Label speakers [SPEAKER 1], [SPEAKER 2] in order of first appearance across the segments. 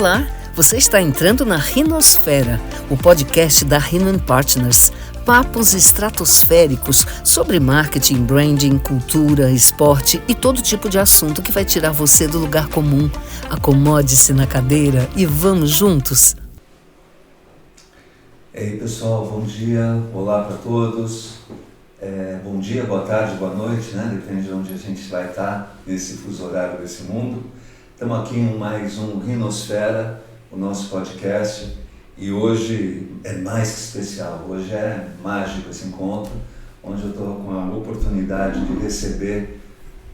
[SPEAKER 1] Olá, você está entrando na Rinosfera, o podcast da Rino & Partners. Papos estratosféricos sobre marketing, branding, cultura, esporte e todo tipo de assunto que vai tirar você do lugar comum. Acomode-se na cadeira e vamos juntos.
[SPEAKER 2] Ei pessoal, bom dia, olá para todos. Bom dia, boa tarde, boa noite, né? Depende de onde a gente vai estar nesse fuso horário desse mundo. Estamos aqui em mais um Rinosfera, o nosso podcast, e hoje é mais que especial, hoje é mágico esse encontro, onde eu estou com a oportunidade de receber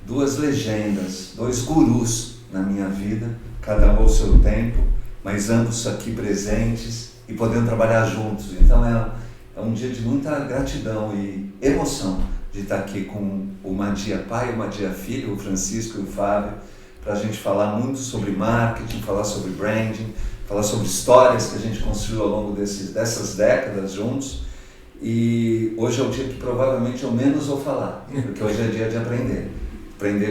[SPEAKER 2] duas legendas, dois gurus na minha vida, cada um ao seu tempo, mas ambos aqui presentes e podendo trabalhar juntos. Então é um dia de muita gratidão e emoção de estar aqui com o Madia pai e o Madia filho, o Francisco e o Fábio, para a gente falar muito sobre marketing, falar sobre branding, falar sobre histórias que a gente construiu ao longo dessas décadas juntos. E hoje é o dia que provavelmente eu menos vou falar, porque hoje é dia de aprender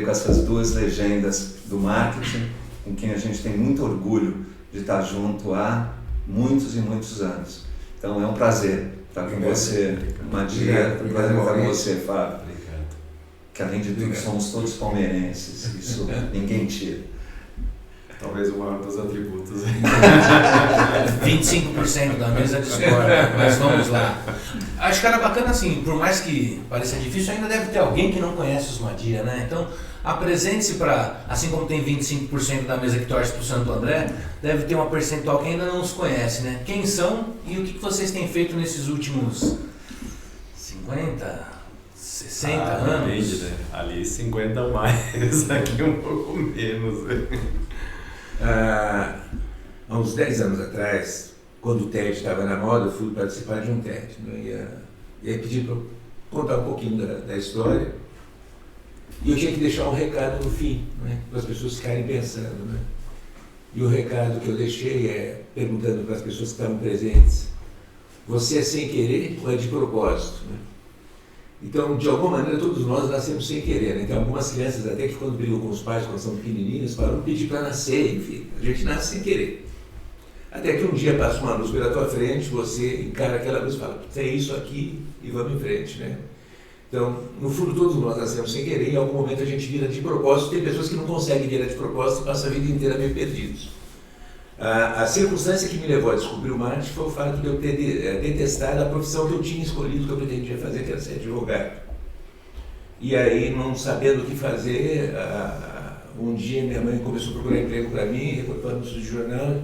[SPEAKER 2] com essas duas legendas do marketing, com quem a gente tem muito orgulho de estar junto há muitos e muitos anos. Então é um prazer estar com você, Madia, é um prazer estar com você, Fábio. Que além de tudo somos todos palmeirenses, isso ninguém tira.
[SPEAKER 3] Talvez o maior dos atributos.
[SPEAKER 4] 25% da mesa discorda, mas vamos lá. Acho que era bacana assim, por mais que pareça difícil, ainda deve ter alguém que não conhece os Madia, né? Então, apresente-se para, assim como tem 25% da mesa que torce para o Santo André, deve ter uma percentual que ainda não os conhece, né? Quem são e o que vocês têm feito nesses últimos 50, 60 anos?
[SPEAKER 3] Depende, né? Ali 50 mais, aqui um pouco menos.
[SPEAKER 5] Há uns 10 anos atrás, quando o TED estava na moda, eu fui participar de um TED. Né? E aí pedi para eu contar um pouquinho da história. E eu tinha que deixar um recado no fim, né? Para as pessoas ficarem pensando. Né? E o recado que eu deixei é perguntando para as pessoas que estavam presentes: você é sem querer ou é de propósito? Né? Então, de alguma maneira, todos nós nascemos sem querer. Né? Tem algumas crianças até que quando brigam com os pais, quando são pequenininhos, param de pedir para nascer, enfim. A gente nasce sem querer. Até que um dia passa uma luz pela tua frente, você encara aquela luz e fala: tem isso aqui e vamos em frente. Né? Então, no fundo, todos nós nascemos sem querer e em algum momento a gente vira de propósito. Tem pessoas que não conseguem virar de propósito e passam a vida inteira meio perdidos. A circunstância que me levou a descobrir o marketing foi o fato de eu ter detestado a profissão que eu tinha escolhido, que eu pretendia fazer, que era ser advogado. E aí, não sabendo o que fazer, um dia minha mãe começou a procurar emprego para mim, recortando anúncios de jornal.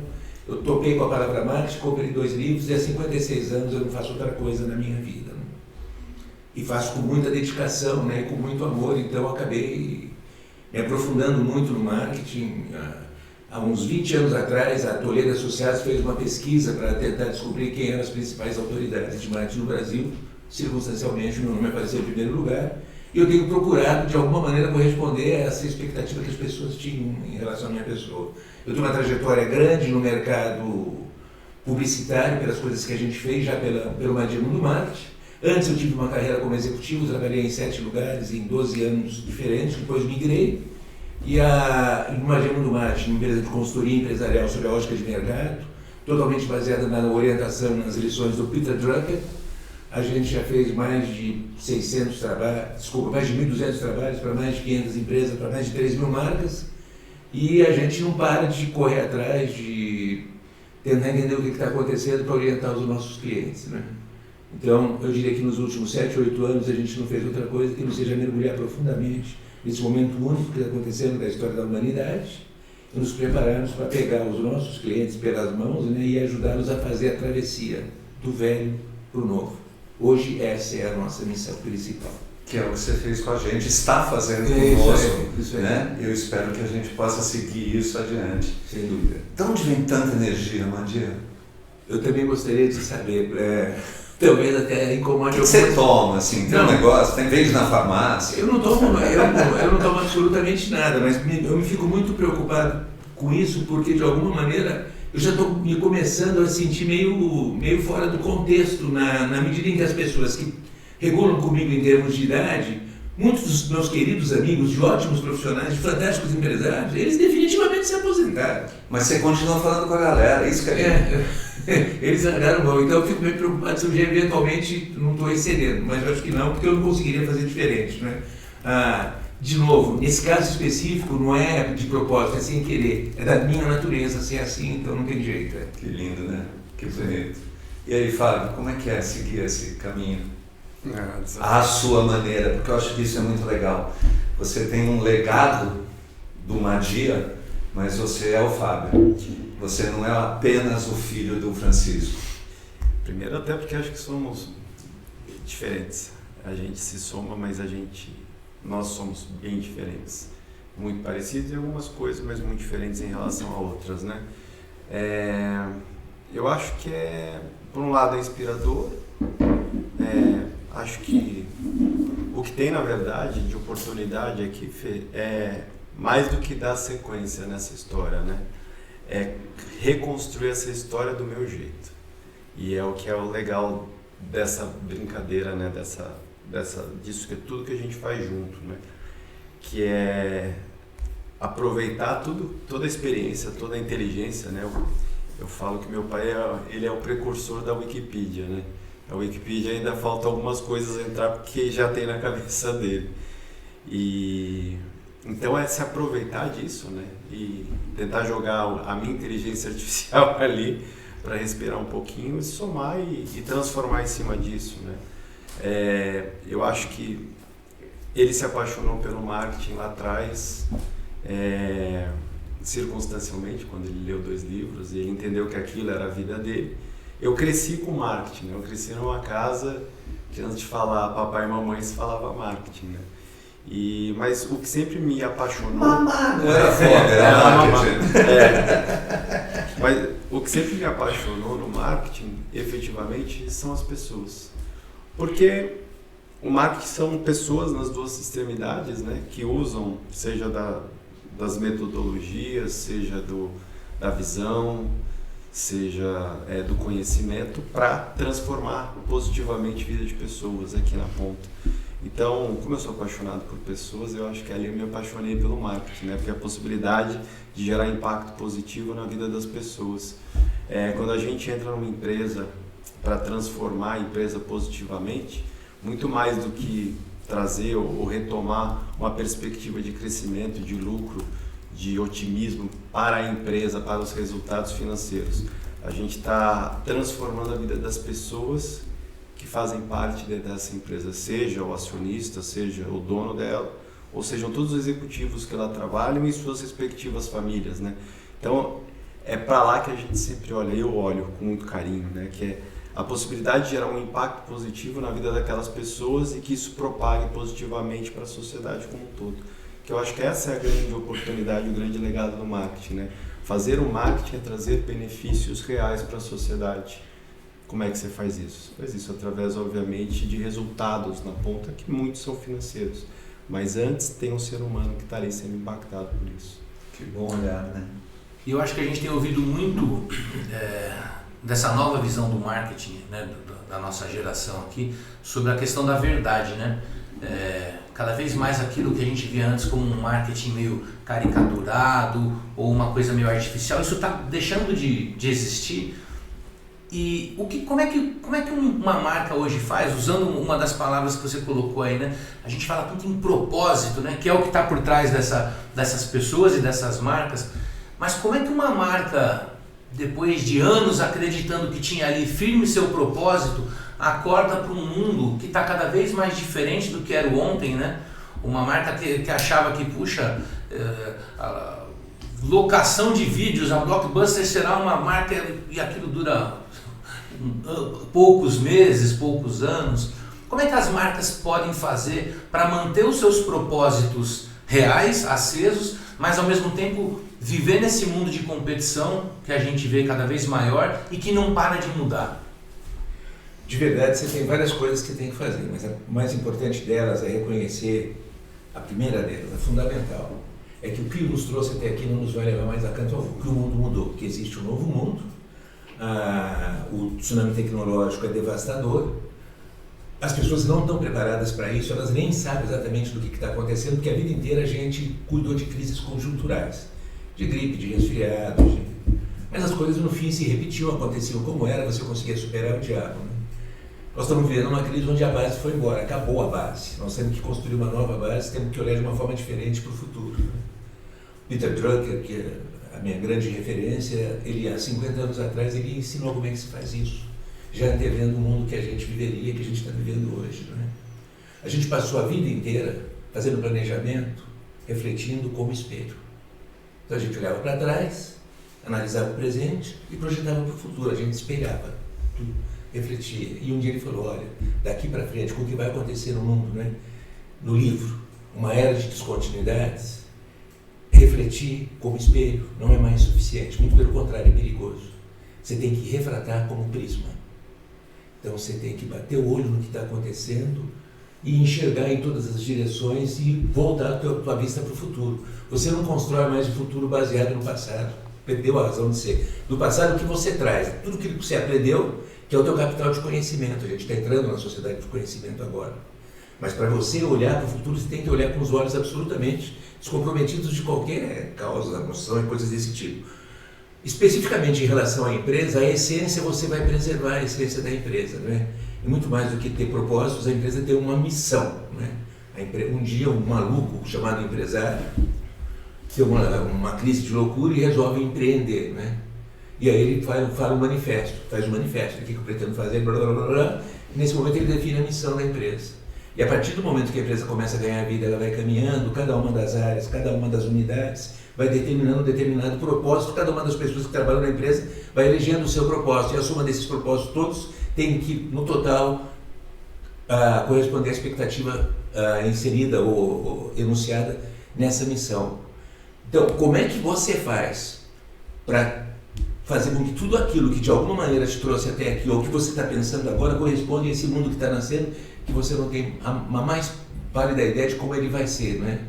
[SPEAKER 5] Eu topei com a palavra marketing, comprei 2 livros e há 56 anos eu não faço outra coisa na minha vida. Né? E faço com muita dedicação, né, e com muito amor, então eu acabei me aprofundando muito no marketing. Há uns 20 anos atrás, a Toledo Associados fez uma pesquisa para tentar descobrir quem eram as principais autoridades de marketing no Brasil. Circunstancialmente, meu nome apareceu em primeiro lugar. E eu tenho procurado, de alguma maneira, corresponder a essa expectativa que as pessoas tinham em relação à minha pessoa. Eu tenho uma trajetória grande no mercado publicitário, pelas coisas que a gente fez, já pelo Madia Mundo Marketing. Antes eu tive uma carreira como executivo, trabalhei em 7 lugares, em 12 anos diferentes, depois migrei. E no Madia Mundo Marketing, uma empresa de consultoria empresarial sobre a lógica de mercado, totalmente baseada na orientação nas lições do Peter Drucker. A gente já fez mais de 600 trabalhos, mais de 1.200 trabalhos para mais de 500 empresas, para mais de 3.000 marcas. E a gente não para de correr atrás, de tentar entender o que está acontecendo para orientar os nossos clientes. Né? Então, eu diria que nos últimos 7, 8 anos a gente não fez outra coisa que não seja mergulhar profundamente nesse momento único que está acontecendo da história da humanidade e nos prepararmos para pegar os nossos clientes pelas mãos, né, e ajudá-los a fazer a travessia do velho para o novo. Hoje essa é a nossa missão principal.
[SPEAKER 2] Que é o que você fez com a gente, está fazendo conosco, né? Eu espero que a gente possa seguir isso adiante.
[SPEAKER 5] Sem dúvida.
[SPEAKER 2] De onde vem tanta energia, Madia?
[SPEAKER 5] Eu também gostaria de saber, talvez até incomode
[SPEAKER 2] o que você toma, assim, tem um negócio, tem vende na farmácia?
[SPEAKER 5] Eu não tomo absolutamente nada, mas eu me fico muito preocupado com isso, porque de alguma maneira eu já estou me começando a sentir meio fora do contexto, na medida em que as pessoas que regulam comigo em termos de idade muitos dos meus queridos amigos, de ótimos profissionais, de fantásticos empresários, eles definitivamente se aposentaram.
[SPEAKER 2] Mas você continua falando com a galera, isso que é.
[SPEAKER 5] Eles largaram mão, então eu fico meio preocupado se eu já eventualmente não estou excedendo, mas eu acho que não, porque eu não conseguiria fazer diferente, né? De novo, nesse caso específico não é de propósito, é sem querer, é da minha natureza ser assim, então não tem jeito.
[SPEAKER 2] Que lindo, né? Que bonito. E aí, Fábio, como é que é seguir esse caminho? À sua maneira, porque eu acho que isso é muito legal. Você tem um legado do Madia, mas você é o Fábio. Você não é apenas o filho do Francisco.
[SPEAKER 3] Primeiro até porque acho que somos diferentes. A gente se soma, mas nós somos bem diferentes. Muito parecidos em algumas coisas, mas muito diferentes em relação a outras, né? Eu acho que por um lado é inspirador. Acho que o que tem na verdade de oportunidade aqui é mais do que dar sequência nessa história, né? É reconstruir essa história do meu jeito. E é o que é o legal dessa brincadeira, né? Disso que é tudo que a gente faz junto, né? Que é aproveitar toda a experiência, toda a inteligência, né? Eu falo que meu pai ele é o precursor da Wikipedia, né? A Wikipedia ainda falta algumas coisas entrar porque já tem na cabeça dele. E então é se aproveitar disso, né? E tentar jogar a minha inteligência artificial ali para respirar um pouquinho e somar e transformar em cima disso, né? Eu acho que ele se apaixonou pelo marketing lá atrás, circunstancialmente, quando ele leu 2 livros e ele entendeu que aquilo era a vida dele. Eu cresci com marketing, né? Eu cresci numa casa que antes de falar papai e mamãe se falava marketing, né? Mas o que sempre me apaixonou...
[SPEAKER 2] Mamá, não era fome, era marketing.
[SPEAKER 3] Mas o que sempre me apaixonou no marketing, efetivamente, são as pessoas. Porque o marketing são pessoas nas 2 extremidades, né? Que usam, seja das metodologias, seja da visão, seja do conhecimento, para transformar positivamente a vida de pessoas aqui na ponta. Então, como eu sou apaixonado por pessoas, eu acho que ali eu me apaixonei pelo marketing, né? Porque a possibilidade de gerar impacto positivo na vida das pessoas. Quando a gente entra numa empresa para transformar a empresa positivamente, muito mais do que trazer ou retomar uma perspectiva de crescimento, de lucro, de otimismo para a empresa, para os resultados financeiros. A gente está transformando a vida das pessoas que fazem parte dessa empresa, seja o acionista, seja o dono dela, ou sejam todos os executivos que lá trabalham e suas respectivas famílias, né? Então, é para lá que a gente sempre olha, eu olho com muito carinho, né? Que é a possibilidade de gerar um impacto positivo na vida daquelas pessoas e que isso propague positivamente para a sociedade como um todo. Que eu acho que essa é a grande oportunidade, o grande legado do marketing, né? Fazer o marketing é trazer benefícios reais para a sociedade. Como é que você faz isso? Faz isso através, obviamente, de resultados na ponta, que muitos são financeiros. Mas antes tem um ser humano que está ali sendo impactado por isso.
[SPEAKER 2] Que bom olhar, né?
[SPEAKER 4] E eu acho que a gente tem ouvido muito dessa nova visão do marketing, né, da nossa geração aqui, sobre a questão da verdade, né? Cada vez mais aquilo que a gente via antes como um marketing meio caricaturado ou uma coisa meio artificial, isso está deixando de existir. E como é que uma marca hoje faz, usando uma das palavras que você colocou aí, né? A gente fala muito em propósito, né? Que é o que está por trás dessas pessoas e dessas marcas. Mas como é que uma marca, depois de anos acreditando que tinha ali firme seu propósito, acorda para um mundo que está cada vez mais diferente do que era o ontem, né? Uma marca que achava que, puxa, a locação de vídeos, a Blockbuster será uma marca e aquilo dura poucos meses, poucos anos. Como é que as marcas podem fazer para manter os seus propósitos reais, acesos, mas ao mesmo tempo viver nesse mundo de competição que a gente vê cada vez maior e que não para de mudar?
[SPEAKER 5] De verdade, você tem várias coisas que tem que fazer, mas a mais importante delas é reconhecer, a primeira delas, a fundamental, é que o que nos trouxe até aqui não nos vai levar mais a canto algum, que o mundo mudou, que existe um novo mundo, o tsunami tecnológico é devastador, as pessoas não estão preparadas para isso, elas nem sabem exatamente do que está acontecendo, porque a vida inteira a gente cuidou de crises conjunturais, de gripe, de resfriado, mas as coisas no fim se repetiam, aconteciam como era, você conseguia superar o diabo. Né? Nós estamos vivendo uma crise onde a base foi embora, acabou a base. Nós temos que construir uma nova base, temos que olhar de uma forma diferente para o futuro. Né? Peter Drucker, que é a minha grande referência, ele há 50 anos atrás ele ensinou como é que se faz isso, já antevendo o mundo que a gente viveria, que a gente está vivendo hoje. Né? A gente passou a vida inteira fazendo planejamento, refletindo como espelho. Então a gente olhava para trás, analisava o presente e projetava para o futuro, a gente espelhava tudo, refletia. E um dia ele falou, olha, daqui para frente, com o que vai acontecer no mundo, né? No livro, uma era de descontinuidades, refletir como espelho não é mais suficiente, muito pelo contrário, é perigoso. Você tem que refratar como prisma. Então você tem que bater o olho no que está acontecendo e enxergar em todas as direções e voltar a tua vista para o futuro. Você não constrói mais o futuro baseado no passado. Perdeu a razão de ser. Do passado, o que você traz, tudo aquilo que você aprendeu, que é o teu capital de conhecimento. A gente está entrando na sociedade de conhecimento agora. Mas para você olhar para o futuro, você tem que olhar com os olhos absolutamente descomprometidos de qualquer causa, emoção e coisas desse tipo. Especificamente em relação à empresa, a essência você vai preservar a essência da empresa, não é? E muito mais do que ter propósitos, a empresa tem uma missão, né? Um dia um maluco chamado empresário tem uma crise de loucura e resolve empreender, né? E aí ele faz um manifesto, o que eu pretendo fazer, blá, blá, blá, blá. E nesse momento ele define a missão da empresa. E a partir do momento que a empresa começa a ganhar vida, ela vai caminhando, cada uma das áreas, cada uma das unidades, vai determinando um determinado propósito, cada uma das pessoas que trabalham na empresa vai elegendo o seu propósito, e a soma desses propósitos todos tem que, no total, corresponder à expectativa inserida ou enunciada nessa missão. Então, como é que você faz para fazer com que tudo aquilo que de alguma maneira te trouxe até aqui, ou que você está pensando agora, corresponde a esse mundo que está nascendo, que você não tem a mais pálida ideia de como ele vai ser, né?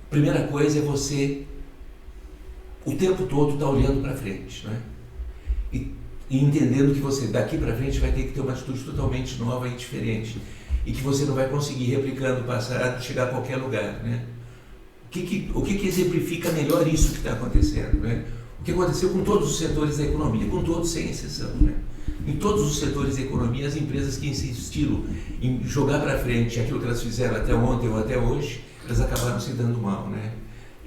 [SPEAKER 5] Primeira coisa é você, o tempo todo, estar olhando para frente, né? E entendendo que você, daqui para frente, vai ter que ter uma atitude totalmente nova e diferente. E que você não vai conseguir, replicando o passado, chegar a qualquer lugar, né? O que exemplifica melhor isso que está acontecendo, né? O que aconteceu com todos os setores da economia, com todos sem exceção, né? Em todos os setores da economia, as empresas que insistiram em jogar para frente aquilo que elas fizeram até ontem ou até hoje, elas acabaram se dando mal, né?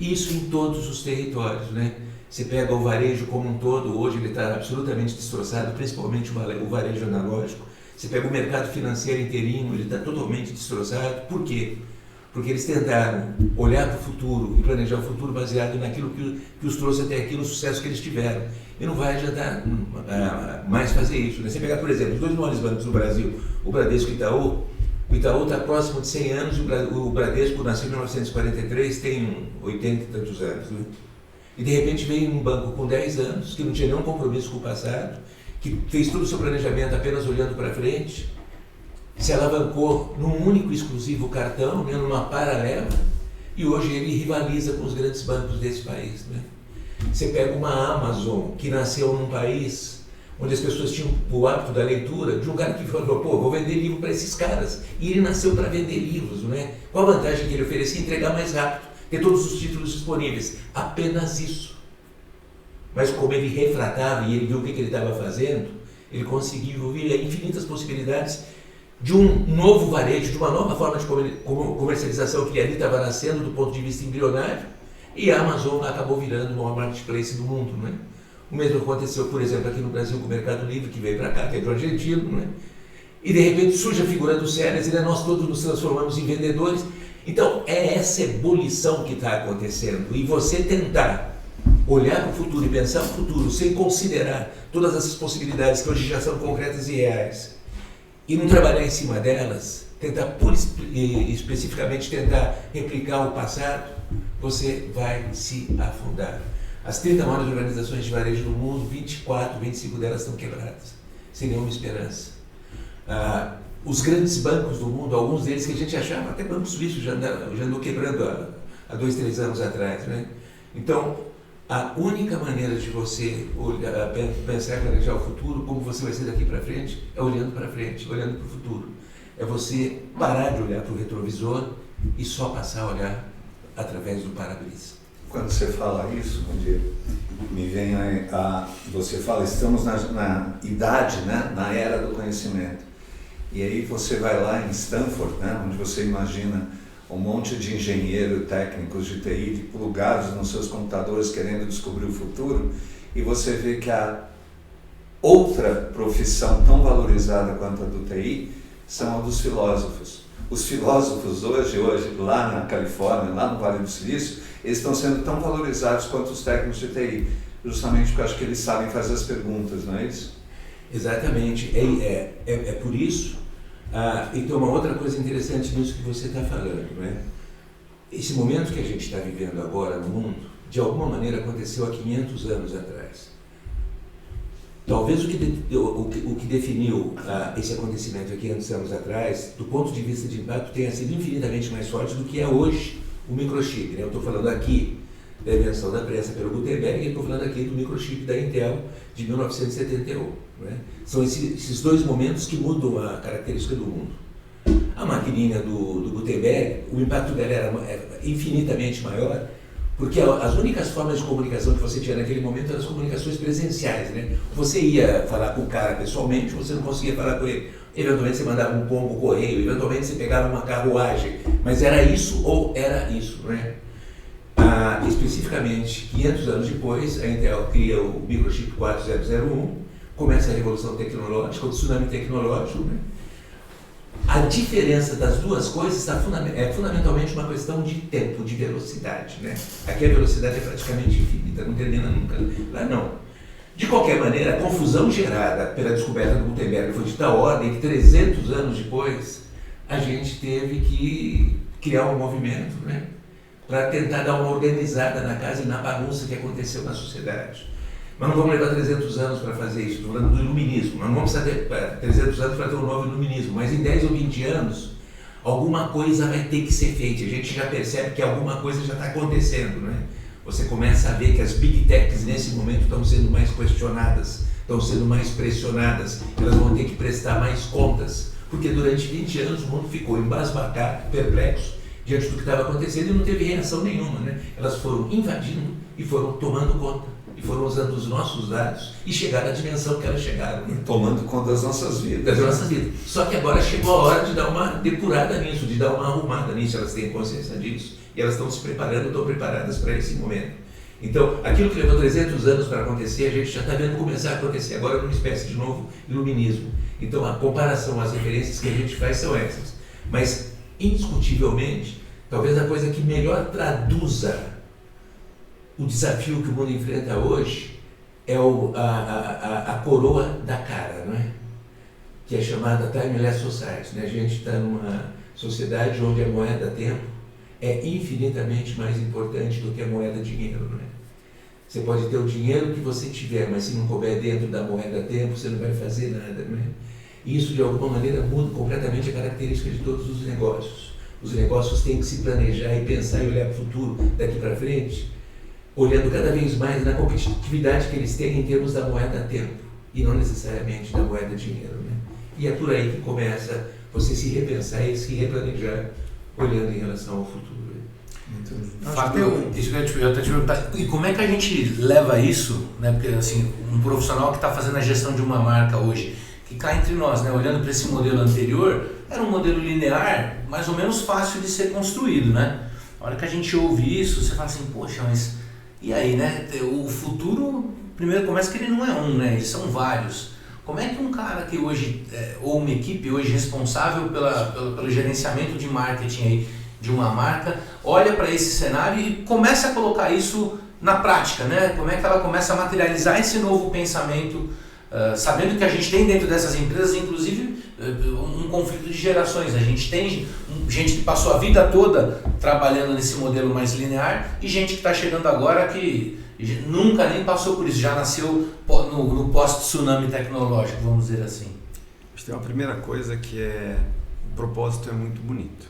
[SPEAKER 5] Isso em todos os territórios, né? Você pega o varejo como um todo, hoje ele está absolutamente destroçado, principalmente o varejo analógico. Você pega o mercado financeiro inteirinho, ele está totalmente destroçado. Por quê? Porque eles tentaram olhar para o futuro e planejar o futuro baseado naquilo que os trouxe até aqui, no sucesso que eles tiveram. E não vai adiantar mais fazer isso, né? Você pegar, por exemplo, os dois maiores bancos do Brasil, o Bradesco e o Itaú. O Itaú está próximo de 100 anos, o Bradesco nasceu em 1943, tem 80 e tantos anos, né? E de repente veio um banco com 10 anos, que não tinha nenhum compromisso com o passado, que fez todo o seu planejamento apenas olhando para frente, se alavancou num único e exclusivo cartão, né, numa paralela, e hoje ele rivaliza com os grandes bancos desse país, né? Você pega uma Amazon que nasceu num país onde as pessoas tinham o hábito da leitura, de um cara que falou, pô, vou vender livro para esses caras, e ele nasceu para vender livros, né? Qual a vantagem que ele oferecia? Entregar mais rápido, ter todos os títulos disponíveis, apenas isso. Mas como ele refratava e ele viu o que ele estava fazendo, ele conseguiu ver infinitas possibilidades de um novo varejo, de uma nova forma de comercialização que ali estava nascendo do ponto de vista embrionário, e a Amazon acabou virando o maior marketplace do mundo, né? O mesmo aconteceu, por exemplo, aqui no Brasil com o Mercado Livre, que veio para cá, que é do argentino, né? E de repente surge a figura do Seles, e nós todos nos transformamos em vendedores. Então é essa ebulição que está acontecendo, e você tentar olhar para o futuro e pensar no futuro sem considerar todas essas possibilidades que hoje já são concretas e reais, e não trabalhar em cima delas, tentar especificamente tentar replicar o passado, você vai se afundar. As 30 maiores organizações de varejo do mundo, 24, 25 delas estão quebradas, sem nenhuma esperança. Os grandes bancos do mundo, alguns deles que a gente achava, até banco suíço já andou quebrando há 2, 3 anos atrás, né? Então, a única maneira de você pensar e planejar o futuro, como você vai ser daqui para frente, é olhando para frente, olhando para o futuro. é você parar de olhar para o retrovisor e só passar a olhar através do para-brisa.
[SPEAKER 2] Quando você fala isso, me vem você fala, estamos na idade, né? Na era do conhecimento. E aí você vai lá em Stanford, né? Onde você imagina um monte de engenheiros técnicos de TI plugados nos seus computadores querendo descobrir o futuro, e você vê que a outra profissão tão valorizada quanto a do TI são a dos filósofos. Os filósofos hoje, lá na Califórnia, lá no Vale do Silício, eles estão sendo tão valorizados quanto os técnicos de TI, justamente porque eu acho que eles sabem fazer as perguntas, não é isso?
[SPEAKER 5] Exatamente, é por isso. Então, uma outra coisa interessante nisso que você está falando, não é? Esse momento que a gente está vivendo agora no mundo, de alguma maneira aconteceu há 500 anos atrás. Talvez o que definiu esse acontecimento há 500 anos atrás, do ponto de vista de impacto, tenha sido infinitamente mais forte do que é hoje o microchip, né? Eu estou falando aqui da invenção da prensa pelo Gutenberg e estou falando aqui do microchip da Intel de 1971. Né? São esses dois momentos que mudam a característica do mundo. A maquininha do Gutenberg, o impacto dela era infinitamente maior, porque as únicas formas de comunicação que você tinha naquele momento eram as comunicações presenciais, né? Você ia falar com o cara pessoalmente, você não conseguia falar com ele. Eventualmente você mandava um pombo correio, eventualmente você pegava uma carruagem, mas era isso ou era isso, né? Especificamente, 500 anos depois, a Intel cria o microchip 4001, começa a revolução tecnológica, o tsunami tecnológico, né? A diferença das duas coisas é fundamentalmente uma questão de tempo, de velocidade, né? Aqui a velocidade é praticamente infinita, não termina nunca. Lá não. De qualquer maneira, a confusão gerada pela descoberta do Gutenberg foi de tal ordem que 300 anos depois a gente teve que criar um movimento, né? Para tentar dar uma organizada na casa e na bagunça que aconteceu na sociedade. Mas não vamos levar 300 anos para fazer isso, estou falando do iluminismo. Nós não vamos precisar ter 300 anos para ter um novo iluminismo, mas em 10 ou 20 anos, alguma coisa vai ter que ser feita. A gente já percebe que alguma coisa já está acontecendo, né? Você começa a ver que as big techs nesse momento estão sendo mais questionadas, estão sendo mais pressionadas, elas vão ter que prestar mais contas, porque durante 20 anos o mundo ficou embasbacado, perplexo, diante do que estava acontecendo e não teve reação nenhuma, né? Elas foram invadindo e foram tomando conta. E foram usando os nossos dados e chegaram à dimensão que elas chegaram. Né?
[SPEAKER 2] Tomando conta das nossas vidas.
[SPEAKER 5] Das nossas vidas. Só que agora chegou a hora de dar uma depurada nisso, de dar uma arrumada nisso, elas têm consciência disso. E elas estão se preparando, estão preparadas para esse momento. Então, aquilo que levou 300 anos para acontecer, a gente já está vendo começar a acontecer agora numa espécie de novo iluminismo. Então, a comparação, as referências que a gente faz são essas. Mas, indiscutivelmente, talvez a coisa que melhor traduza o desafio que o mundo enfrenta hoje é a coroa da cara, não é? Que é chamada Timeless Society. Né? A gente está numa sociedade onde a moeda tempo é infinitamente mais importante do que a moeda dinheiro. Não é? Você pode ter o dinheiro que você tiver, mas se não couber dentro da moeda tempo, você não vai fazer nada. Não é? E isso, de alguma maneira, muda completamente a característica de todos os negócios. Os negócios têm que se planejar e pensar e olhar para o futuro daqui para frente, olhando cada vez mais na competitividade que eles têm em termos da moeda tempo e não necessariamente da moeda dinheiro. Né? E é por aí que começa você se repensar e se replanejar olhando em relação ao futuro.
[SPEAKER 4] Fábio, isso que eu ia te perguntar, e como é que a gente leva isso, né? Porque assim, um profissional que está fazendo a gestão de uma marca hoje, que cá entre nós, né? Olhando para esse modelo anterior, era um modelo linear, mais ou menos fácil de ser construído, né? A hora que a gente ouve isso, você fala assim, poxa, mas e aí, né? O futuro, primeiro começa que ele não é um, né? Eles são vários. Como é que um cara que hoje, ou uma equipe hoje responsável pelo gerenciamento de marketing aí, de uma marca, olha para esse cenário e começa a colocar isso na prática, né? Como é que ela começa a materializar esse novo pensamento, sabendo que a gente tem dentro dessas empresas, inclusive, um conflito de gerações. A gente tem gente que passou a vida toda trabalhando nesse modelo mais linear e gente que está chegando agora que nunca nem passou por isso, já nasceu no pós-tsunami tecnológico, vamos dizer assim.
[SPEAKER 3] Acho que tem uma primeira coisa que o propósito é muito bonito,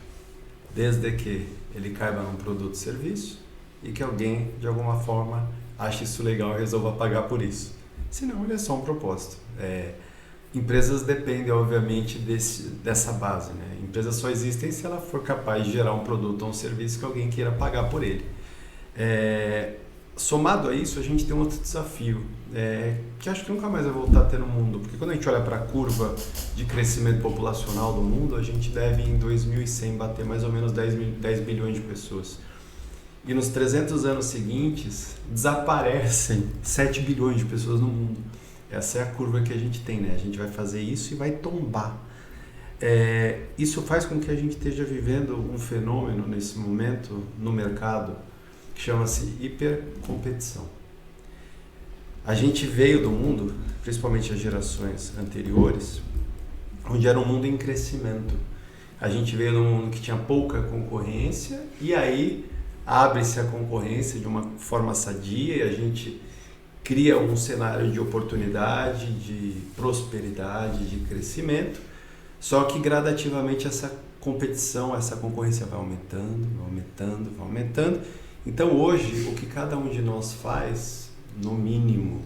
[SPEAKER 3] desde que ele caiba num produto ou serviço e que alguém, de alguma forma, ache isso legal e resolva pagar por isso. Senão, ele é só um propósito. Empresas dependem, obviamente, dessa base, né? Empresas só existem se ela for capaz de gerar um produto ou um serviço que alguém queira pagar por ele. Somado a isso, a gente tem um outro desafio, que acho que nunca mais vai voltar a ter no mundo, porque quando a gente olha para a curva de crescimento populacional do mundo, a gente deve em 2100 bater mais ou menos 10 bilhões de pessoas. E nos 300 anos seguintes, desaparecem 7 bilhões de pessoas no mundo. Essa é a curva que a gente tem, né? A gente vai fazer isso e vai tombar. Isso faz com que a gente esteja vivendo um fenômeno nesse momento no mercado que chama-se hipercompetição. A gente veio do mundo, principalmente as gerações anteriores, onde era um mundo em crescimento. A gente veio de um mundo que tinha pouca concorrência e aí abre-se a concorrência de uma forma sadia e a gente cria um cenário de oportunidade, de prosperidade, de crescimento, só que gradativamente essa competição, essa concorrência vai aumentando, vai aumentando, vai aumentando. Então hoje o que cada um de nós faz, no mínimo,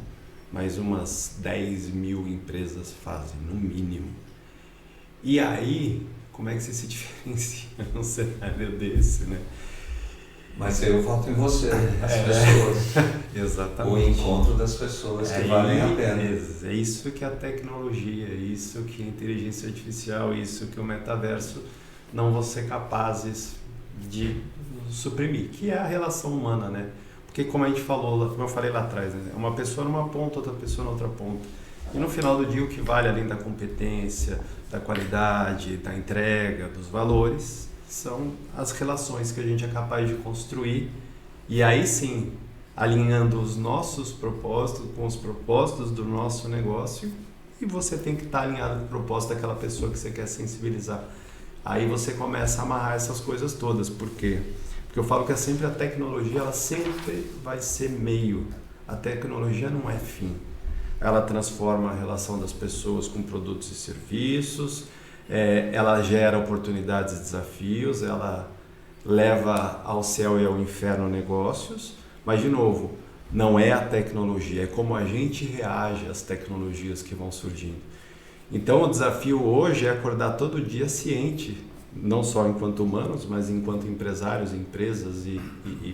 [SPEAKER 3] mais umas 10 mil empresas fazem, no mínimo. E aí, como é que você se diferencia num cenário desse, né?
[SPEAKER 2] Mas eu voto em você, as pessoas.
[SPEAKER 3] Exatamente.
[SPEAKER 2] O encontro das pessoas que valem a pena.
[SPEAKER 3] É isso que a tecnologia, isso que a inteligência artificial, isso que o metaverso não vão ser capazes de suprimir, que é a relação humana, né? Porque como a gente falou, como eu falei lá atrás, né? Uma pessoa numa ponta, outra pessoa na outra ponta. E no final do dia o que vale além da competência, da qualidade, da entrega, dos valores, são as relações que a gente é capaz de construir e aí sim, alinhando os nossos propósitos com os propósitos do nosso negócio e você tem que estar alinhado com o propósito daquela pessoa que você quer sensibilizar. Aí você começa a amarrar essas coisas todas. Por quê? Porque eu falo que sempre a tecnologia ela sempre vai ser meio. A tecnologia não é fim. Ela transforma a relação das pessoas com produtos e serviços, ela gera oportunidades e desafios, ela leva ao céu e ao inferno negócios, mas de novo, não é a tecnologia, é como a gente reage às tecnologias que vão surgindo. Então o desafio hoje é acordar todo dia ciente, não só enquanto humanos, mas enquanto empresários, empresas e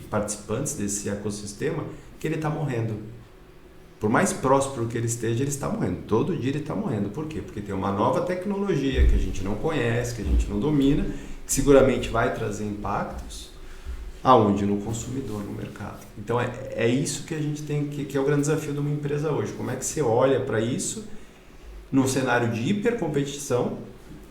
[SPEAKER 3] participantes desse ecossistema, que ele está morrendo. Por mais próspero que ele esteja, ele está morrendo. Todo dia ele está morrendo. Por quê? Porque tem uma nova tecnologia que a gente não conhece, que a gente não domina, que seguramente vai trazer impactos aonde? No consumidor, no mercado. Então é isso que a gente tem, que é o grande desafio de uma empresa hoje. Como é que você olha para isso num cenário de hipercompetição,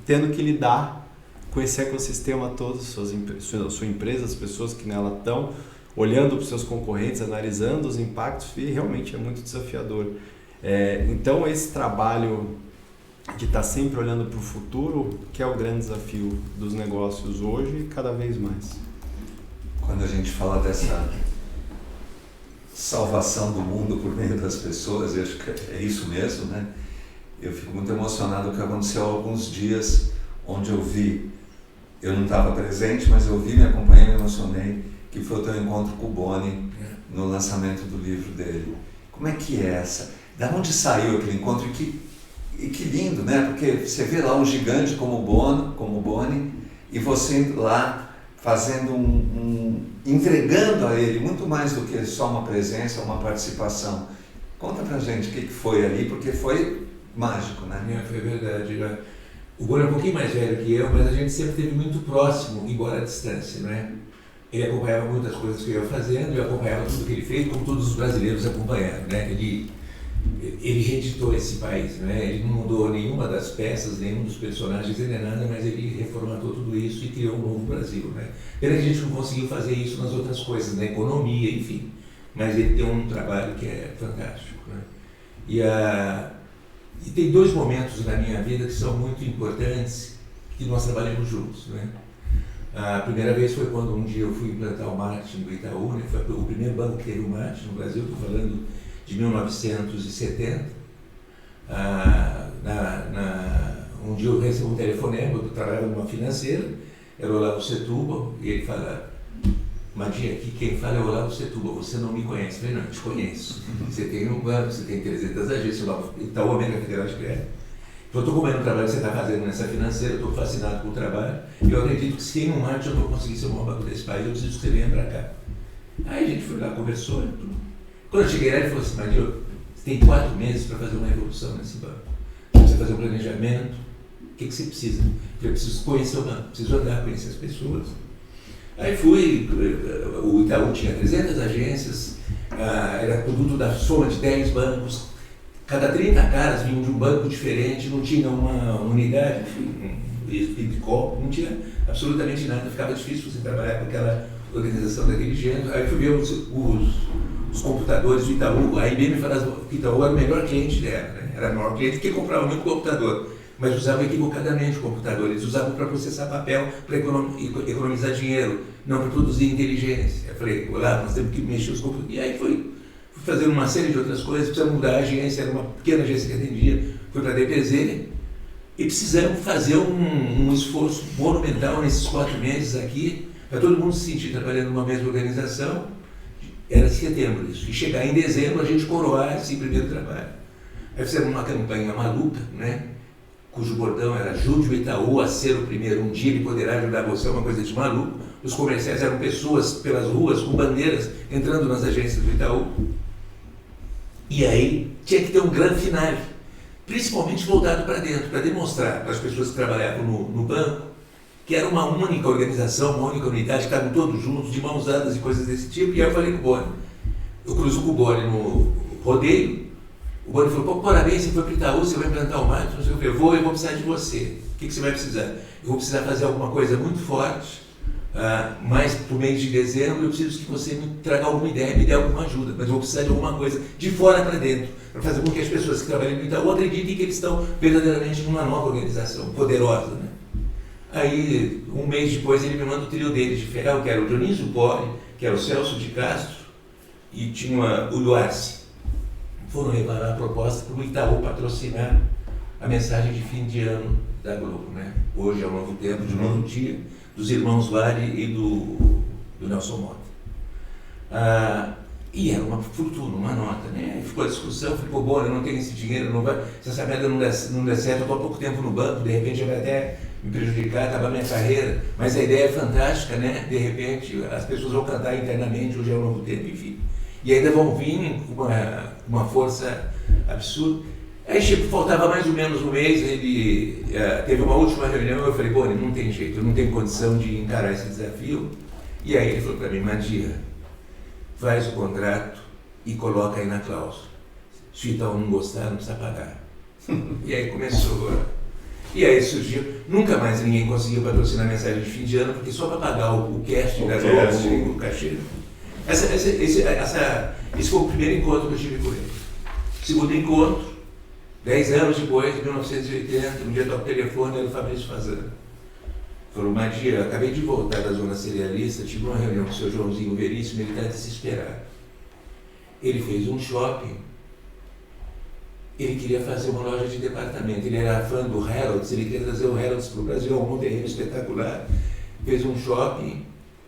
[SPEAKER 3] tendo que lidar com esse ecossistema todo, sua empresa, as pessoas que nela estão, olhando para os seus concorrentes, analisando os impactos, e realmente é muito desafiador. Então esse trabalho de estar sempre olhando para o futuro, que é o grande desafio dos negócios hoje e cada vez mais.
[SPEAKER 2] Quando a gente fala dessa salvação do mundo por meio das pessoas, eu acho que é isso mesmo, né? Eu fico muito emocionado com o que aconteceu há alguns dias, onde eu não estava presente, mas eu vi, me acompanhei, me emocionei, que foi o teu encontro com o Boni no lançamento do livro dele. Como é que é essa? Da onde saiu aquele encontro? E que lindo, né? Porque você vê lá um gigante como o Boni, e você lá fazendo entregando a ele muito mais do que só uma presença, uma participação. Conta pra gente o que foi ali, porque foi mágico, né?
[SPEAKER 5] Foi verdade. O Boni é um pouquinho mais velho que eu, mas a gente sempre esteve muito próximo, embora à distância, não é? Ele acompanhava muitas coisas que eu ia fazendo, eu acompanhava tudo que ele fez, como todos os brasileiros acompanharam, né? Ele reeditou esse país, né? Ele não mudou nenhuma das peças, nenhum dos personagens, nem nada, mas ele reformatou tudo isso e criou um novo Brasil, né? Pena que a gente não conseguiu fazer isso nas outras coisas, na economia, enfim. Mas ele tem um trabalho que é fantástico, né? E tem dois momentos na minha vida que são muito importantes, que nós trabalhamos juntos, né? A primeira vez foi quando um dia eu fui implantar o marketing do Itaú, né? Foi o primeiro banco que teve o marketing no Brasil, estou falando de 1970. Um dia eu recebo um telefonema, eu trabalhava numa financeira, era o Olavo Setúbal, e ele fala: Madia, aqui quem fala é o Olavo Setúbal, você não me conhece? Eu falei: não, eu te conheço. Você tem um banco, você tem 300 agências, Itaú América Federal de Crédito. estou comendo o trabalho que você está fazendo nessa financeira, estou fascinado com o trabalho, e eu acredito que se tem um marketing eu vou conseguir ser o maior banco desse país, eu preciso que você venha para cá. Aí a gente foi lá, conversou, e tudo. Quando eu cheguei lá, ele falou assim, Maria, você tem 4 meses para fazer uma evolução nesse banco. Você precisa fazer um planejamento, o que você precisa? Eu preciso conhecer o banco, preciso andar, conhecer as pessoas. Aí fui, o Itaú tinha 300 agências, era produto da soma de 10 bancos, cada 30 caras vinham de um banco diferente, não tinha uma unidade, não tinha absolutamente nada, ficava difícil você trabalhar com aquela organização daquele gênero. Aí fui ver os computadores do Itaú, a IBM falava que o Itaú era o melhor cliente dela, né? Era o maior cliente que comprava muito computador, mas usavam equivocadamente o computador, eles usavam para processar papel, para economizar dinheiro, não para produzir inteligência. Eu falei, olá, nós temos que mexer os computadores. E aí fui fazendo uma série de outras coisas, precisamos mudar a agência, era uma pequena agência que atendia, fui para a DPZ, e precisamos fazer um esforço monumental nesses 4 meses aqui, para todo mundo se sentir trabalhando numa mesma organização. Era setembro isso, e chegar em dezembro a gente coroar esse primeiro trabalho. Aí fizemos uma campanha maluca, né? Cujo bordão era ajude o Itaú a ser o primeiro, um dia ele poderá ajudar você, uma coisa de maluco. Os comerciais eram pessoas pelas ruas com bandeiras entrando nas agências do Itaú. E aí tinha que ter um grande finale, principalmente voltado para dentro, para demonstrar para as pessoas que trabalhavam no banco que era uma única organização, uma única unidade, estavam todos juntos, de mãos dadas e coisas desse tipo. E aí eu falei com o Boni, eu cruzo com o Boni no rodeio, o Boni falou, pô, parabéns, você foi para o Itaú, você vai implantar o marketing, não sei o que, eu vou precisar de você. O que você vai precisar? Eu vou precisar fazer alguma coisa muito forte, mas para o mês de dezembro eu preciso que você me traga alguma ideia, me dê alguma ajuda, mas eu vou precisar de alguma coisa de fora para dentro, para fazer com que as pessoas que trabalham no Itaú acreditem que eles estão verdadeiramente numa nova organização, poderosa, né? Aí, um mês depois, ele me manda o trio dele de ferro, que era o Dionísio Poli, que era o Celso de Castro, e tinha o Duarce. Foram levar a proposta para o Itaú patrocinar a mensagem de fim de ano da Globo, né? Hoje é um novo tempo, de um novo dia, dos irmãos Vale e do Nelson Mota. E era uma fortuna, uma nota, né? Aí ficou a discussão, eu falei, pô, bom, eu não tenho esse dinheiro, não vai, se essa merda não der certo, eu estou há pouco tempo no banco, de repente vai até me prejudicar, acabar minha carreira, mas a ideia é fantástica, né? De repente as pessoas vão cantar internamente, hoje é um novo tempo, enfim. E ainda vão vir com uma força absurda. Aí faltava mais ou menos um mês, ele teve uma última reunião, eu falei, Boni, não tem jeito, eu não tenho condição de encarar esse desafio. E aí ele falou para mim, Madia, faz o contrato e coloca aí na cláusula. Se o Itaú não gostar, não precisa pagar. E aí começou E aí surgiu, nunca mais ninguém conseguiu patrocinar a mensagem de fim de ano, porque só para pagar o casting da Globo, o cachê. Esse foi o primeiro encontro que eu tive com ele. Segundo encontro, 10 anos depois, em 1980, um dia toco o telefone, era o Fabrício Fazano. Falou, Madia, acabei de voltar da zona cerealista, tive uma reunião com o seu Joãozinho Veríssimo, ele está desesperado. Ele fez um shopping, ele queria fazer uma loja de departamento, ele era fã do Harrods, ele queria trazer o Harrods para o Brasil, um terreno espetacular. Fez um shopping,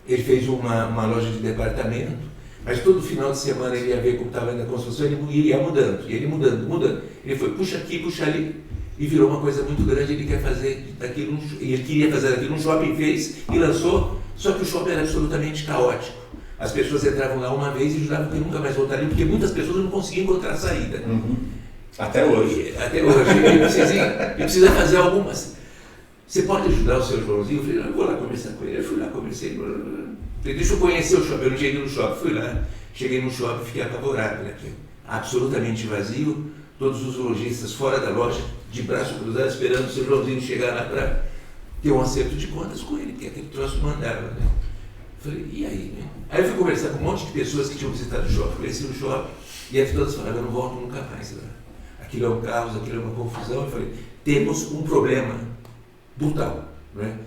[SPEAKER 5] ele fez uma loja de departamento, mas todo final de semana ele ia ver como estava na construção, ele ia mudando, e ele mudando. Ele foi, puxa aqui, puxa ali, e virou uma coisa muito grande, ele quer fazer daquilo, ele queria fazer daquilo um shopping, fez e lançou, só que o shopping era absolutamente caótico. As pessoas entravam lá uma vez e juravam que nunca mais voltariam, porque muitas pessoas não conseguiam encontrar saída.
[SPEAKER 3] Até hoje.
[SPEAKER 5] Até hoje. Ele precisa fazer algumas. Você pode ajudar o seu Joãozinho? Eu falei, eu vou lá conversar com ele. Eu fui lá, conversei. Falei, deixa eu conhecer o shopping. Eu não cheguei no shopping, fui lá. Cheguei no shopping e fiquei apavorado, né? Absolutamente vazio, todos os lojistas fora da loja, de braço cruzado, esperando o seu Joãozinho chegar lá para ter um acerto de contas com ele, porque aquele troço não andava, né? Falei, e aí, né? Aí eu fui conversar com um monte de pessoas que tinham visitado o shopping, conheci o shopping, e aí todas falaram, eu não volto nunca mais lá. Aquilo é um caos, aquilo é uma confusão. Eu falei, temos um problema brutal, né?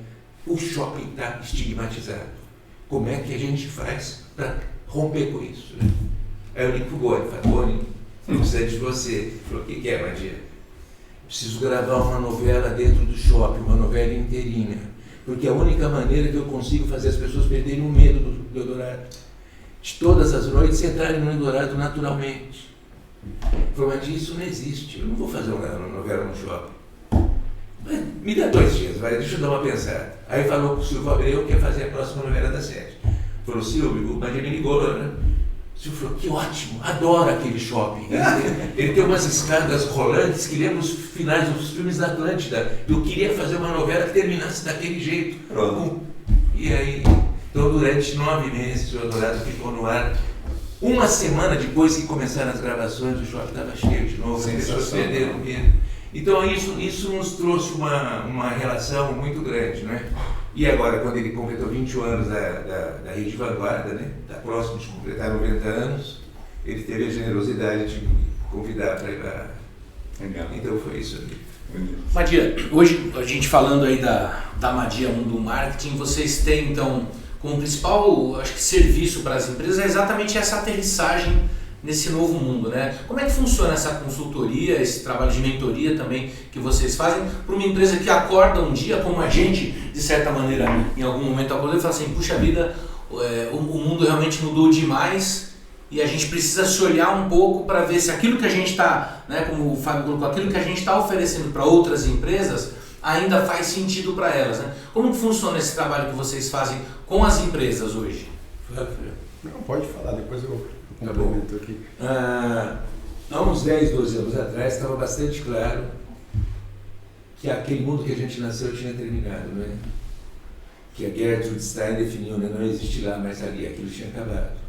[SPEAKER 5] O shopping está estigmatizado. Como é que a gente faz para romper com isso, né? Aí eu ligo pro Boni, falei, Boni, eu preciso de você. Ele falou, o que é, Madia? Preciso gravar uma novela dentro do shopping, uma novela inteirinha, porque é a única maneira que eu consigo fazer as pessoas perderem o medo do Eldorado. De todas as noites entrarem no Eldorado naturalmente. Ele falou, Madia, isso não existe, eu não vou fazer uma novela no shopping. Me dá 2 dias, deixa eu dar uma pensada. Aí falou com o Silvio Abreu que ia fazer a próxima novela da 7. Falou, Silvio, o Madia me ligou, né? O Silvio falou, que ótimo, adoro aquele shopping. Ele tem umas escadas rolantes que lembram os finais dos filmes da Atlântida. Eu queria fazer uma novela que terminasse daquele jeito.
[SPEAKER 2] Pronto.
[SPEAKER 5] E aí, então durante 9 meses o Eldorado ficou no ar. Uma semana depois que começaram as gravações, o shopping estava cheio de novo, as pessoas perderam medo. Então isso nos trouxe uma relação muito grande, né? E agora, quando ele completou 21 anos da Rede Vanguarda, né? Está próximo de completar 90 anos, ele teve a generosidade de me convidar para ir lá.
[SPEAKER 2] Legal.
[SPEAKER 5] Então foi isso aí.
[SPEAKER 4] Madia, hoje a gente falando aí da Madia Mundo Marketing, vocês têm então como principal, acho que serviço para as empresas é exatamente essa aterrissagem nesse novo mundo, né? Como é que funciona essa consultoria, esse trabalho de mentoria também que vocês fazem para uma empresa que acorda um dia, como a gente, de certa maneira, em algum momento acordou e fala assim, puxa vida, o mundo realmente mudou demais e a gente precisa se olhar um pouco para ver se aquilo que a gente está, né, como o Fábio colocou, aquilo que a gente está oferecendo para outras empresas ainda faz sentido para elas, né? Como que funciona esse trabalho que vocês fazem com as empresas hoje?
[SPEAKER 3] Não, pode falar, depois eu
[SPEAKER 5] Tá bom.
[SPEAKER 3] aqui.
[SPEAKER 5] Há uns 10, 12 anos atrás estava bastante claro que aquele mundo que a gente nasceu tinha terminado, né? Que a Gertrude Stein definiu, né? Não existe lá mais ali, aquilo tinha acabado.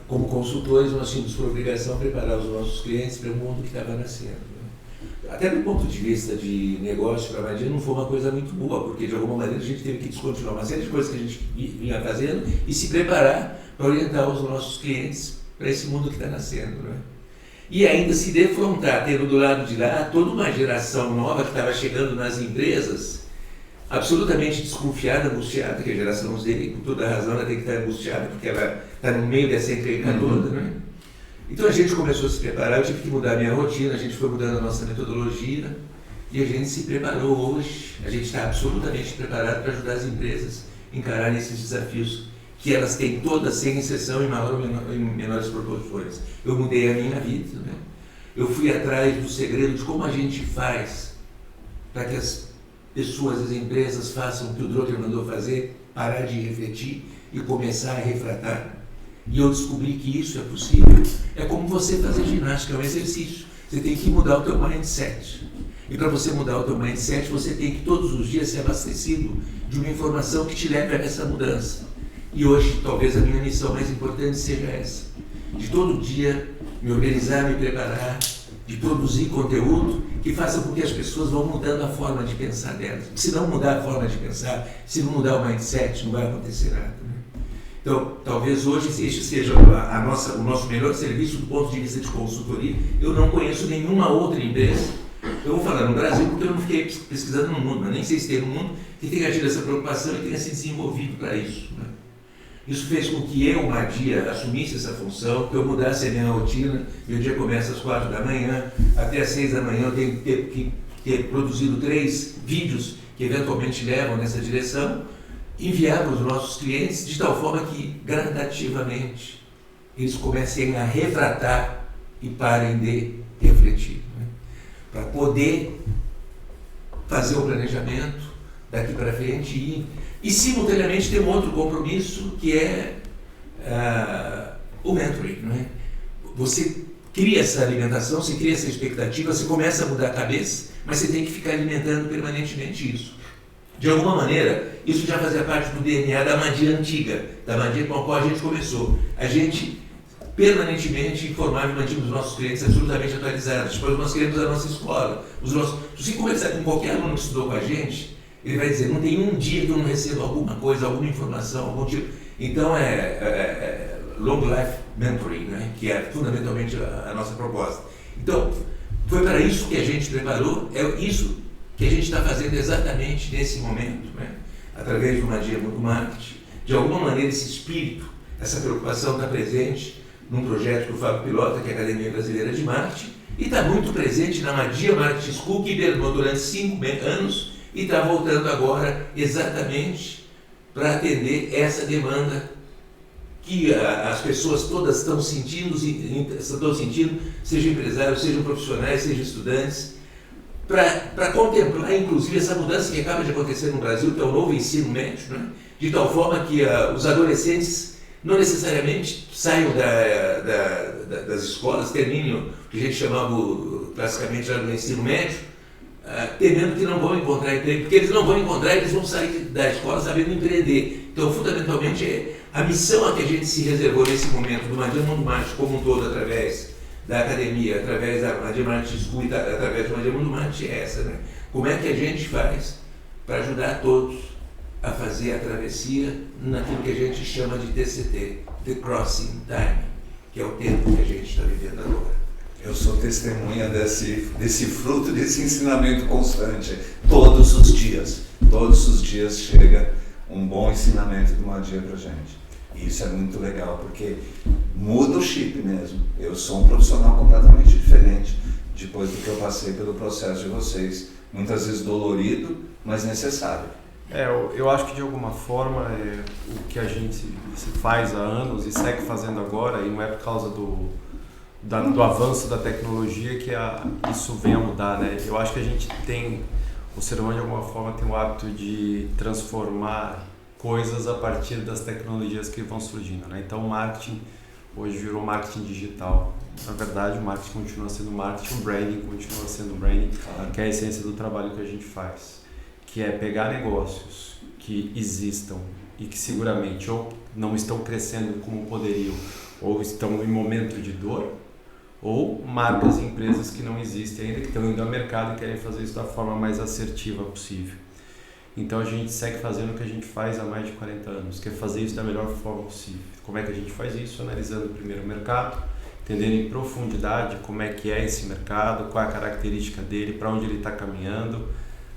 [SPEAKER 5] Como consultores, nós tínhamos por obrigação preparar os nossos clientes para o mundo que estava nascendo. Né? Até do ponto de vista de negócio para a Madia não foi uma coisa muito boa, porque de alguma maneira a gente teve que descontinuar uma série de coisas que a gente vinha fazendo e se preparar para orientar os nossos clientes para esse mundo que está nascendo, né? E ainda se defrontar, tendo do lado de lá toda uma geração nova que estava chegando nas empresas, absolutamente desconfiada, angustiada, que a geração dele, com toda razão, ela tem que estar angustiada, porque ela está no meio dessa encrenca toda, né? Então a gente começou a se preparar, eu tive que mudar a minha rotina, a gente foi mudando a nossa metodologia e a gente se preparou hoje, a gente está absolutamente preparado para ajudar as empresas a encararem esses desafios que elas têm todas, sem exceção, em menores proporções. Eu mudei a minha vida, né? Eu fui atrás do segredo de como a gente faz para que as pessoas, as empresas façam o que o Drucker mandou fazer, parar de refletir e começar a refratar. E eu descobri que isso é possível. É como você fazer ginástica, é um exercício. Você tem que mudar o teu mindset. E para você mudar o teu mindset, você tem que todos os dias ser abastecido de uma informação que te leve a essa mudança. E hoje, talvez a minha missão mais importante seja essa. De todo dia me organizar, me preparar, de produzir conteúdo que faça com que as pessoas vão mudando a forma de pensar delas. Se não mudar a forma de pensar, se não mudar o mindset, não vai acontecer nada. Né? Então, talvez hoje este seja o nosso melhor serviço do ponto de vista de consultoria. Eu não conheço nenhuma outra empresa, eu vou falar no Brasil porque eu não fiquei pesquisando no mundo, mas nem sei se tem no mundo que tenha tido essa preocupação e tenha se desenvolvido para isso. Né? Isso fez com que eu, Madia, assumisse essa função, que eu mudasse a minha rotina. Meu dia começa às 4 da manhã, até às 6 da manhã eu tenho que ter produzido 3 vídeos que eventualmente levam nessa direção, enviar para os nossos clientes de tal forma que, gradativamente, eles comecem a refratar e parem de refletir. Né? Para poder fazer o planejamento daqui para frente e simultaneamente tem um outro compromisso que é o mentoring. Não é? Você cria essa alimentação, você cria essa expectativa, você começa a mudar a cabeça, mas você tem que ficar alimentando permanentemente isso. De alguma maneira, isso já fazia parte do DNA da Madia antiga, da Madia com a qual a gente começou. A gente permanentemente informava e mantínhamos os nossos clientes absolutamente atualizados. Depois nós criamos a nossa escola. Se você conversar com qualquer aluno que estudou com a gente, ele vai dizer, não tem um dia que eu não recebo alguma coisa, alguma informação, algum tipo. Então é long life mentoring, né? Que é fundamentalmente a nossa proposta. Então, foi para isso que a gente preparou, é isso que a gente está fazendo exatamente nesse momento, né? Através do Madia Mundo Marketing. De alguma maneira esse espírito, essa preocupação está presente num projeto que o Fábio pilota, que é a Academia Brasileira de Marketing, e está muito presente na Madia Marketing School, que hibernou durante 5 anos, e está voltando agora exatamente para atender essa demanda que as pessoas todas estão sentindo, sejam empresários, sejam profissionais, sejam estudantes. para contemplar, inclusive, essa mudança que acaba de acontecer no Brasil, que é o novo ensino médio, né? De tal forma que os adolescentes não necessariamente saiam das escolas, terminem o que a gente chamava classicamente já do ensino médio, temendo que não vão encontrar emprego, porque eles não vão encontrar, eles vão sair da escola sabendo empreender. Então, fundamentalmente, a missão a que a gente se reservou nesse momento do Madia Mundo Mágico como um todo, através da academia, através da Madia Marketing School, através do Madia Mundo Marketing é essa, né? Como é que a gente faz para ajudar todos a fazer a travessia naquilo que a gente chama de TCT, The Crossing Time, que é o tempo que a gente está vivendo agora.
[SPEAKER 2] Eu sou testemunha desse fruto, desse ensinamento constante. Todos os dias chega um bom ensinamento do Madia pra gente. E isso é muito legal, porque muda o chip mesmo. Eu sou um profissional completamente diferente depois do que eu passei pelo processo de vocês. Muitas vezes dolorido, mas necessário.
[SPEAKER 3] Eu acho que de alguma forma o que a gente faz há anos e segue fazendo agora, e não é por causa do avanço da tecnologia que isso vem a mudar, né? Eu acho que o ser humano de alguma forma tem o hábito de transformar coisas a partir das tecnologias que vão surgindo, né? Então o marketing hoje virou marketing digital. Na verdade, o marketing continua sendo marketing, o branding continua sendo branding, que é a essência do trabalho que a gente faz, que é pegar negócios que existam e que seguramente ou não estão crescendo como poderiam, ou estão em momento de dor, ou marcas e empresas que não existem ainda, que estão indo ao mercado e querem fazer isso da forma mais assertiva possível. Então a gente segue fazendo o que a gente faz há mais de 40 anos, que é fazer isso da melhor forma possível. Como é que a gente faz isso? Analisando primeiro o mercado, entendendo em profundidade como é que é esse mercado, qual é a característica dele, para onde ele está caminhando,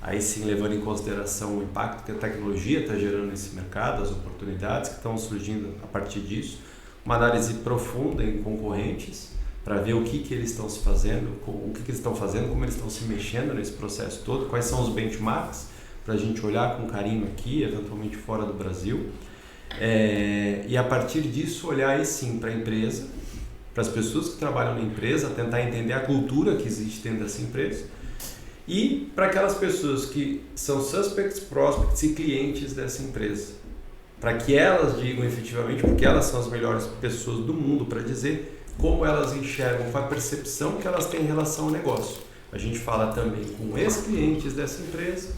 [SPEAKER 3] aí sim levando em consideração o impacto que a tecnologia está gerando nesse mercado, as oportunidades que estão surgindo a partir disso, uma análise profunda em concorrentes, para ver o que eles estão se fazendo, o que eles estão fazendo, como eles estão se mexendo nesse processo todo, quais são os benchmarks, para a gente olhar com carinho aqui, eventualmente fora do Brasil, e a partir disso olhar aí sim para a empresa, para as pessoas que trabalham na empresa, tentar entender a cultura que existe dentro dessa empresa, e para aquelas pessoas que são suspects, prospects e clientes dessa empresa, para que elas digam efetivamente, porque elas são as melhores pessoas do mundo para dizer como elas enxergam, qual a percepção que elas têm em relação ao negócio. A gente fala também com ex-clientes dessa empresa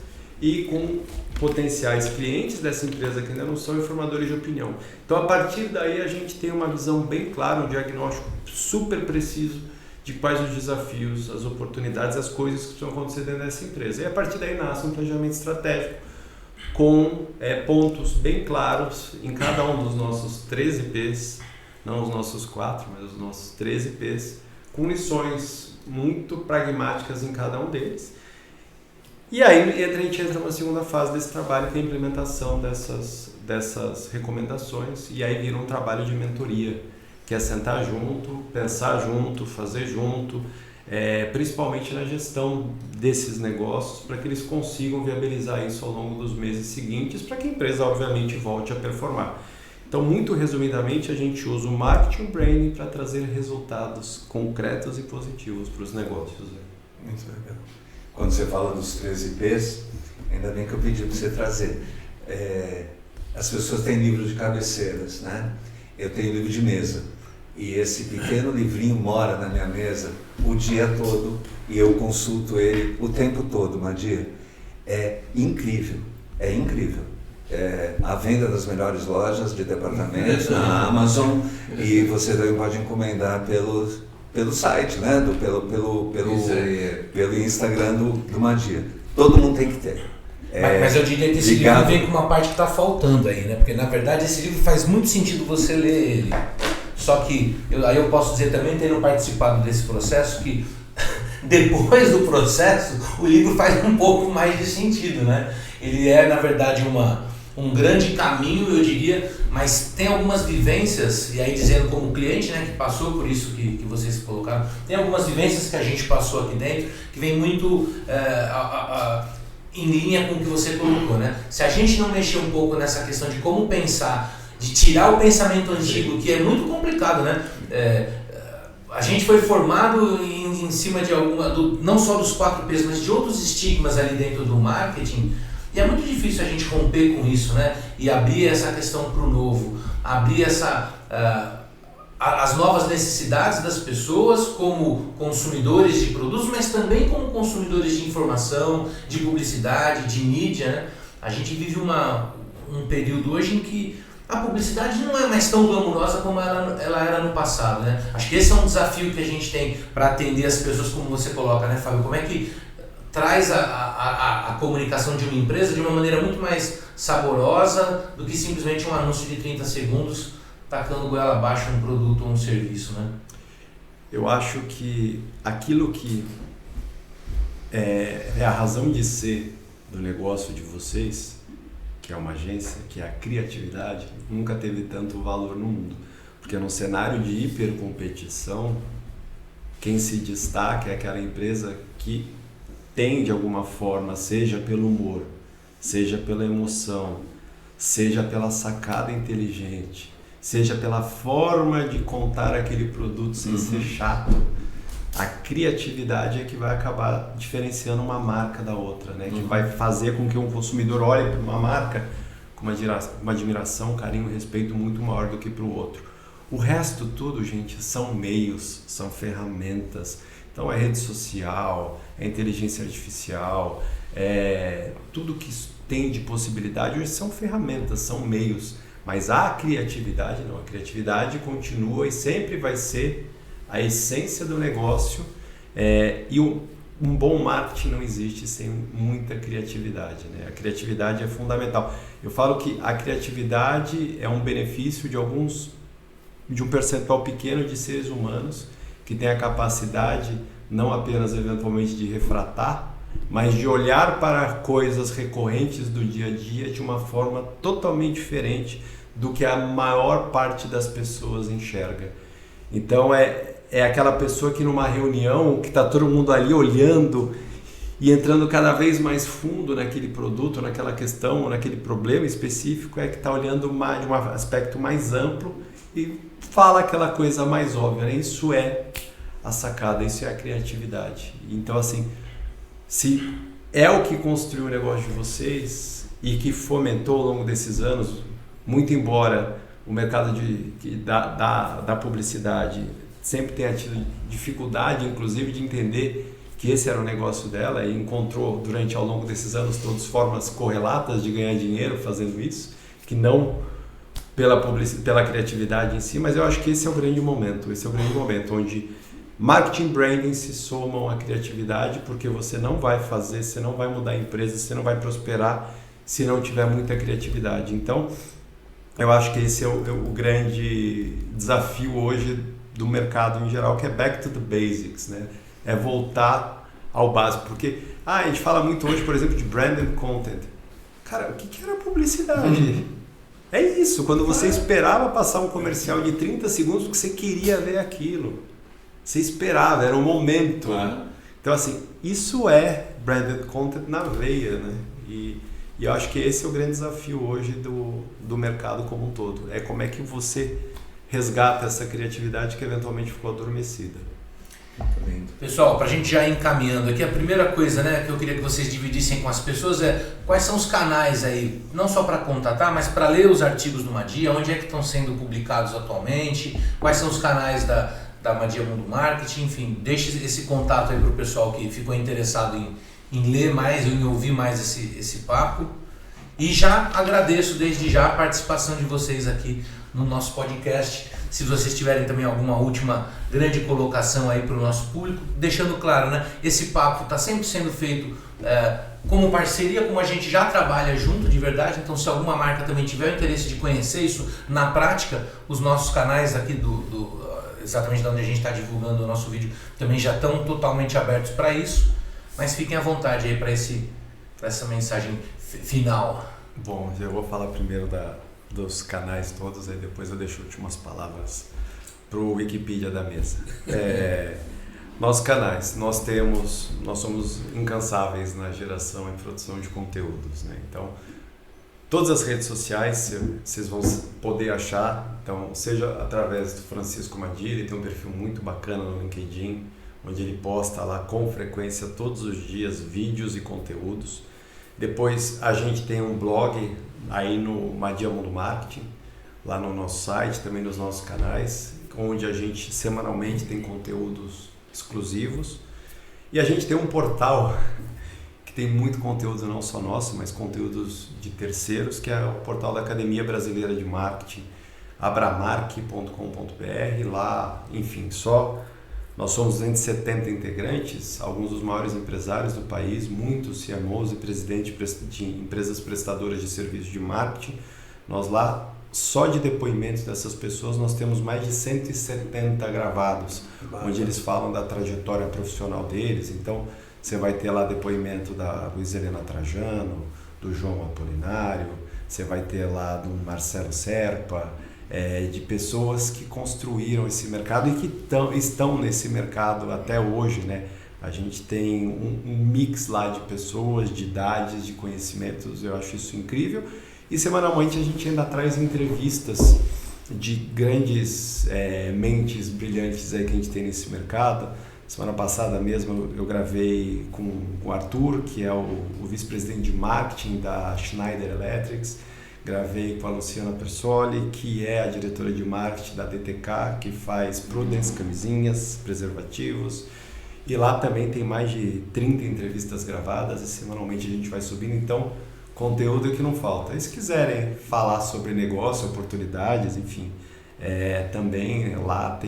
[SPEAKER 3] e com potenciais clientes dessa empresa que ainda não são formadores de opinião. Então, a partir daí, a gente tem uma visão bem clara, um diagnóstico super preciso de quais os desafios, as oportunidades, as coisas que precisam acontecer dentro dessa empresa. E a partir daí nasce um planejamento estratégico com pontos bem claros em cada um dos nossos 13 P's, não os nossos 4, mas os nossos 13 P's, com lições muito pragmáticas em cada um deles. E aí a gente entra numa segunda fase desse trabalho, que é a implementação dessas recomendações, e aí vira um trabalho de mentoria, que é sentar junto, pensar junto, fazer junto, principalmente na gestão desses negócios, para que eles consigam viabilizar isso ao longo dos meses seguintes, para que a empresa, obviamente, volte a performar. Então, muito resumidamente, a gente usa o marketing branding para trazer resultados concretos e positivos para os negócios.
[SPEAKER 2] Muito legal. Quando você fala dos 13 P's, ainda bem que eu pedi para você trazer. As pessoas têm livros de cabeceiras, né? Eu tenho livro de mesa. E esse pequeno livrinho mora na minha mesa o dia todo e eu consulto ele o tempo todo, Madia. É incrível, é incrível. A venda das melhores lojas de departamentos na Amazon, e você também pode encomendar pelo site, né? Pelo Instagram do Madia. Todo mundo tem que ter.
[SPEAKER 4] Mas eu diria que esse livro vem com uma parte que está faltando aí, né? Porque na verdade esse livro faz muito sentido você ler ele. Só que aí eu posso dizer também, tendo participado desse processo, que depois do processo o livro faz um pouco mais de sentido, né? Ele é na verdade um grande caminho, eu diria, mas tem algumas vivências, e aí dizendo como cliente, né, que passou por isso que vocês colocaram, tem algumas vivências que a gente passou aqui dentro, que vem muito em linha com o que você colocou, né? Se a gente não mexer um pouco nessa questão de como pensar, de tirar o pensamento antigo, que é muito complicado, né? a gente foi formado em cima de não só dos 4 P's, mas de outros estigmas ali dentro do marketing, e é muito difícil a gente romper com isso, né? E abrir essa questão para o novo, abrir as novas necessidades das pessoas como consumidores de produtos, mas também como consumidores de informação, de publicidade, de mídia, né? A gente vive um período hoje em que a publicidade não é mais tão glamurosa como ela era no passado, né? Acho que esse é um desafio que a gente tem para atender as pessoas, como você coloca, né, Fábio? Como é que traz a comunicação de uma empresa de uma maneira muito mais saborosa do que simplesmente um anúncio de 30 segundos tacando goela abaixo um produto ou um serviço, né?
[SPEAKER 3] Eu acho que aquilo que é a razão de ser do negócio de vocês, que é uma agência, que é a criatividade, nunca teve tanto valor no mundo. Porque num cenário de hipercompetição, quem se destaca é aquela empresa que tem, de alguma forma, seja pelo humor, seja pela emoção, seja pela sacada inteligente, seja pela forma de contar aquele produto sem ser chato, a criatividade é que vai acabar diferenciando uma marca da outra, né? Que vai fazer com que um consumidor olhe para uma marca com uma admiração, carinho e respeito muito maior do que para o outro. O resto tudo, gente, são meios, são ferramentas. Então é rede social, é inteligência artificial, tudo que tem de possibilidade hoje são ferramentas, são meios. Mas a criatividade não, a criatividade continua e sempre vai ser a essência do negócio, e um bom marketing não existe sem muita criatividade, né? A criatividade é fundamental. Eu falo que a criatividade é um benefício de um percentual pequeno de seres humanos que tem a capacidade não apenas eventualmente de refratar, mas de olhar para coisas recorrentes do dia a dia de uma forma totalmente diferente do que a maior parte das pessoas enxerga. Então é aquela pessoa que numa reunião, que está todo mundo ali olhando e entrando cada vez mais fundo naquele produto, naquela questão, naquele problema específico, que está olhando de um aspecto mais amplo e fala aquela coisa mais óbvia, né? Isso é a sacada, isso é a criatividade. Então, assim, se é o que construiu o negócio de vocês e que fomentou ao longo desses anos, muito embora o mercado da publicidade sempre tenha tido dificuldade, inclusive, de entender que esse era o negócio dela, e encontrou ao longo desses anos todas formas correlatas de ganhar dinheiro fazendo isso, que não pela criatividade em si, mas eu acho que esse é o grande momento, onde marketing e branding se somam à criatividade, porque você não vai mudar a empresa, você não vai prosperar se não tiver muita criatividade. Então, eu acho que esse é o grande desafio hoje do mercado em geral, que é back to the basics, né? É voltar ao básico, porque a gente fala muito hoje, por exemplo, de branded content. Cara, o que era publicidade? É isso, quando você esperava passar um comercial de 30 segundos porque você queria ver aquilo. Você esperava, era o momento. Então, assim, isso é branded content na veia, né? E eu acho que esse é o grande desafio hoje do mercado como um todo. É como é que você resgata essa criatividade que eventualmente ficou adormecida.
[SPEAKER 4] Pessoal, para a gente já ir encaminhando aqui, a primeira coisa, né, que eu queria que vocês dividissem com as pessoas é quais são os canais aí, não só para contatar, mas para ler os artigos do Madia, onde é que estão sendo publicados atualmente, quais são os canais da Madia Mundo Marketing, enfim, deixe esse contato aí para o pessoal que ficou interessado em ler mais, em ouvir mais esse papo. E já agradeço desde já a participação de vocês aqui no nosso podcast. Se vocês tiverem também alguma última grande colocação aí para o nosso público, deixando claro, né? Esse papo está sempre sendo feito como parceria, como a gente já trabalha junto de verdade. Então, se alguma marca também tiver o interesse de conhecer isso na prática, os nossos canais aqui exatamente de onde a gente está divulgando o nosso vídeo também já estão totalmente abertos para isso. Mas fiquem à vontade aí para essa mensagem final.
[SPEAKER 3] Bom, eu vou falar primeiro dos canais todos, aí depois eu deixo últimas palavras para o Wikipedia da mesa. Nossos canais, nós somos incansáveis na geração e produção de conteúdos, né? Então, Todas as redes sociais vocês vão poder achar, então seja através do Francisco Madia, ele tem um perfil muito bacana no LinkedIn, onde ele posta lá com frequência todos os dias vídeos e conteúdos. Depois a gente tem um blog aí no Madia Mundo Marketing, lá no nosso site, também nos nossos canais, onde a gente semanalmente tem conteúdos exclusivos. E a gente tem um portal que tem muito conteúdo não só nosso, mas conteúdos de terceiros, que é o portal da Academia Brasileira de Marketing, abramark.com.br. Lá, enfim, nós somos 270 integrantes, alguns dos maiores empresários do país, muitos CMOs e presidentes de empresas prestadoras de serviços de marketing. Nós lá, só de depoimentos dessas pessoas, nós temos mais de 170 gravados, onde eles falam da trajetória profissional deles. Então, você vai ter lá depoimento da Luiz Helena Trajano, do João Apolinário, você vai ter lá do Marcelo Serpa, de pessoas que construíram esse mercado e que estão nesse mercado até hoje, né? A gente tem um mix lá de pessoas, de idades, de conhecimentos, eu acho isso incrível. E semanalmente a gente ainda traz entrevistas de grandes mentes brilhantes aí que a gente tem nesse mercado. Semana passada mesmo eu gravei com o Arthur, que é o vice-presidente de marketing da Schneider Electric. Gravei com a Luciana Persoli, que é a diretora de marketing da DTK, que faz Prudence camisinhas, preservativos. E lá também tem mais de 30 entrevistas gravadas e semanalmente a gente vai subindo. Então, conteúdo que não falta. E se quiserem falar sobre negócio, oportunidades, enfim, também lá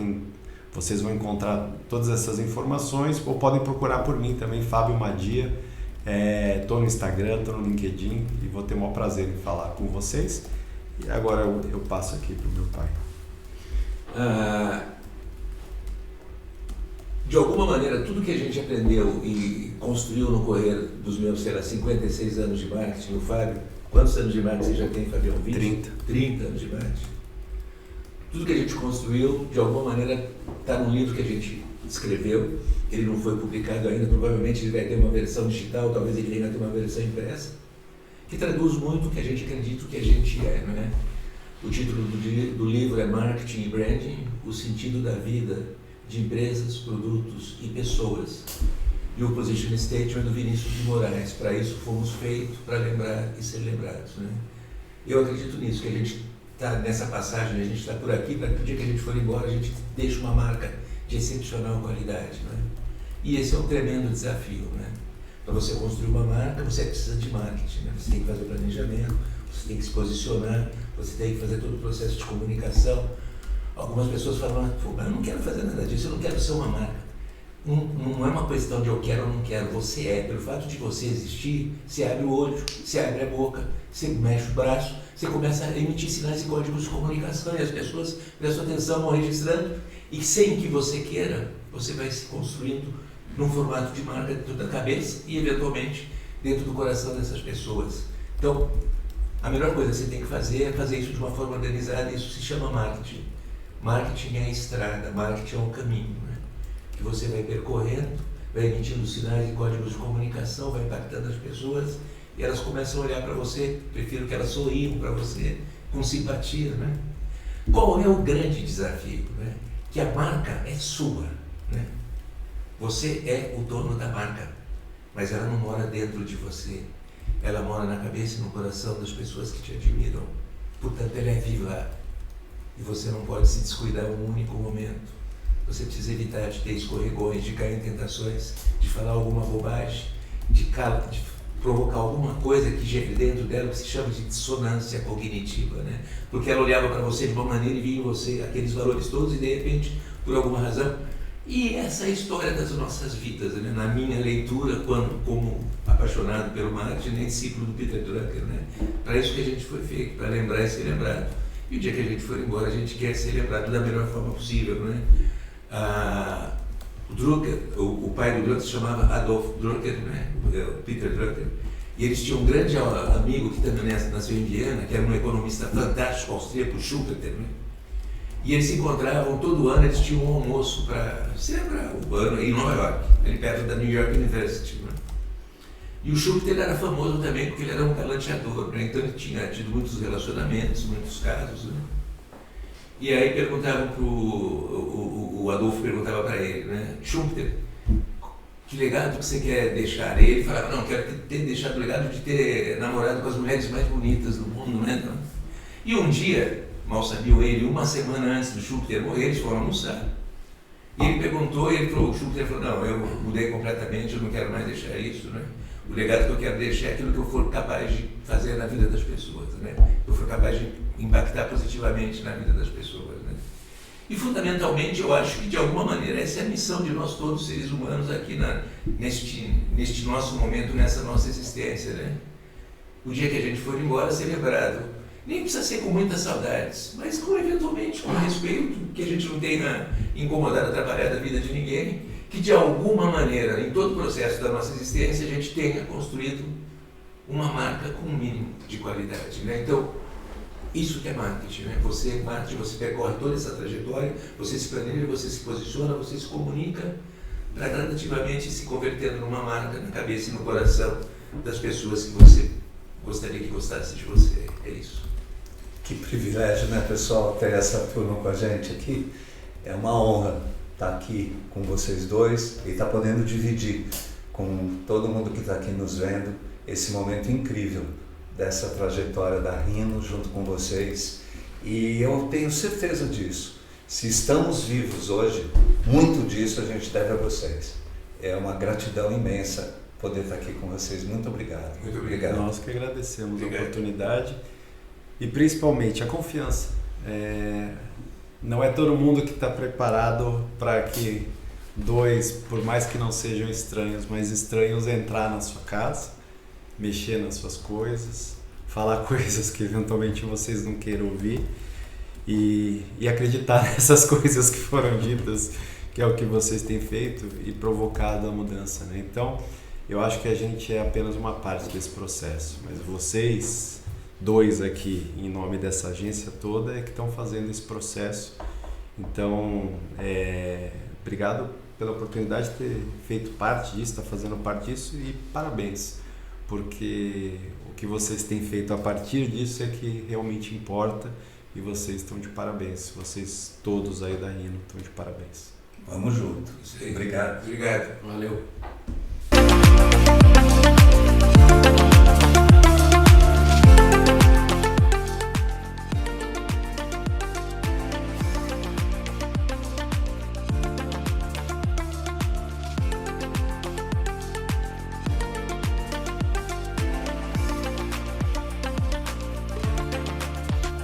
[SPEAKER 3] vocês vão encontrar todas essas informações, ou podem procurar por mim também, Fábio Madia. Estou no Instagram, estou no LinkedIn e vou ter o maior prazer em falar com vocês. E agora eu passo aqui para o meu pai.
[SPEAKER 5] De alguma maneira, tudo que a gente aprendeu e construiu no correr dos meus, 56 anos de marketing, o Fábio, quantos anos de marketing você já tem, Fabião? 30 anos de marketing. Tudo que a gente construiu, de alguma maneira, está num livro que a gente escreveu. Ele não foi publicado ainda, provavelmente ele vai ter uma versão digital, talvez ele venha ter uma versão impressa, que traduz muito o que a gente acredita, o que a gente é, não é? O título do livro é Marketing e Branding, o sentido da vida de empresas, produtos e pessoas. E o Position Statement do Vinícius de Moraes. Para isso fomos feitos, para lembrar e ser lembrados, né? Eu acredito nisso, que a gente está nessa passagem, a gente está por aqui, para que o dia que a gente for embora, a gente deixe uma marca de excepcional qualidade, né? E esse é um tremendo desafio, né? Para você construir uma marca, você precisa de marketing, né? Você tem que fazer planejamento, você tem que se posicionar, você tem que fazer todo o processo de comunicação. Algumas pessoas falam, eu não quero fazer nada disso, eu não quero ser uma marca. Não é uma questão de eu quero ou não quero, você é. Pelo fato de você existir, você abre o olho, você abre a boca, você mexe o braço, você começa a emitir sinais e códigos de comunicação e as pessoas prestam atenção, vão registrando, e sem que você queira, você vai se construindo num formato de marca dentro da cabeça e eventualmente dentro do coração dessas pessoas. Então, a melhor coisa que você tem que fazer é fazer isso de uma forma organizada, e isso se chama marketing. Marketing é a estrada, marketing é um caminho, né? Que você vai percorrendo, vai emitindo sinais e códigos de comunicação, vai impactando as pessoas e elas começam a olhar para você, prefiro que elas sorriam para você com simpatia, né? Qual é o grande desafio, né? Que a marca é sua, né? Você é o dono da marca, mas ela não mora dentro de você, ela mora na cabeça e no coração das pessoas que te admiram, portanto ela é viva e você não pode se descuidar um único momento. Você precisa evitar de ter escorregões, de cair em tentações, de falar alguma bobagem, de provocar alguma coisa que gere dentro dela que se chama de dissonância cognitiva, né? Porque ela olhava para você de uma maneira e via em você aqueles valores todos e de repente, por alguma razão. E essa é a história das nossas vidas, né? Na minha leitura, como apaixonado pelo marketing, nem discípulo do Peter Drucker, né? Para isso que a gente foi feito, para lembrar e ser lembrado. E o dia que a gente for embora, a gente quer ser lembrado da melhor forma possível, né? O Drucker, o pai do Drucker se chamava Adolf Drucker, né? O Peter Drucker. E eles tinham um grande amigo que também nasceu em Viena, que era um economista fantástico, austríaco, Schumpeter, né? E eles se encontravam todo ano, eles tinham um almoço para celebrar o ano em Nova York, ali perto da New York University, né? E o Schumpeter era famoso também porque ele era um galanteador, né? Então ele tinha tido muitos relacionamentos, muitos casos, né? E aí perguntavam o Adolfo perguntava para ele, né? Schumpeter, que legado que você quer deixar? E ele falava, não, quero ter deixado o legado de ter namorado com as mulheres mais bonitas do mundo, né? Então, e um dia, mal sabiam ele, uma semana antes do Schumpeter morrer, eles foram almoçar. E ele perguntou, e ele falou, o Schumpeter falou, não, eu mudei completamente, eu não quero mais deixar isso, né? O legado que eu quero deixar é aquilo que eu for capaz de fazer na vida das pessoas, né? Que eu for capaz de impactar positivamente na vida das pessoas, né? E fundamentalmente eu acho que de alguma maneira essa é a missão de nós todos seres humanos aqui neste nosso momento, nessa nossa existência, né? O dia que a gente for embora ser lembrado, nem precisa ser com muitas saudades, mas com eventualmente com respeito, que a gente não tenha incomodado, atrapalhado a vida de ninguém, que de alguma maneira, em todo o processo da nossa existência, a gente tenha construído uma marca com um mínimo de qualidade, né? Então, isso que é marketing, né? Você, marketing, você percorre toda essa trajetória, você se planeja, você se posiciona, você se comunica para gradativamente se convertendo numa marca na cabeça e no coração das pessoas que você gostaria que gostasse de você. É isso.
[SPEAKER 2] Que privilégio, né, pessoal, ter essa turma com a gente aqui. É uma honra estar aqui com vocês dois e estar podendo dividir com todo mundo que está aqui nos vendo esse momento incrível dessa trajetória da Rhino junto com vocês. E eu tenho certeza disso. Se estamos vivos hoje, muito disso a gente deve a vocês. É uma gratidão imensa poder estar aqui com vocês. Muito obrigado.
[SPEAKER 5] Muito obrigado.
[SPEAKER 3] Nós que agradecemos a oportunidade e principalmente a confiança. Não é todo mundo que está preparado para que dois, por mais que não sejam estranhos, mas estranhos entrar na sua casa, mexer nas suas coisas, falar coisas que eventualmente vocês não queiram ouvir e acreditar nessas coisas que foram ditas, que é o que vocês têm feito e provocado a mudança, né? Então, eu acho que a gente é apenas uma parte desse processo, mas vocês dois aqui, em nome dessa agência toda, é que estão fazendo esse processo. Então, obrigado pela oportunidade de ter feito parte disso, estar fazendo parte disso e parabéns, porque o que vocês têm feito a partir disso é que realmente importa e vocês estão de parabéns. Vocês todos aí da Rhino estão de parabéns.
[SPEAKER 2] Vamos junto. Obrigado.
[SPEAKER 5] Obrigado.
[SPEAKER 4] Valeu.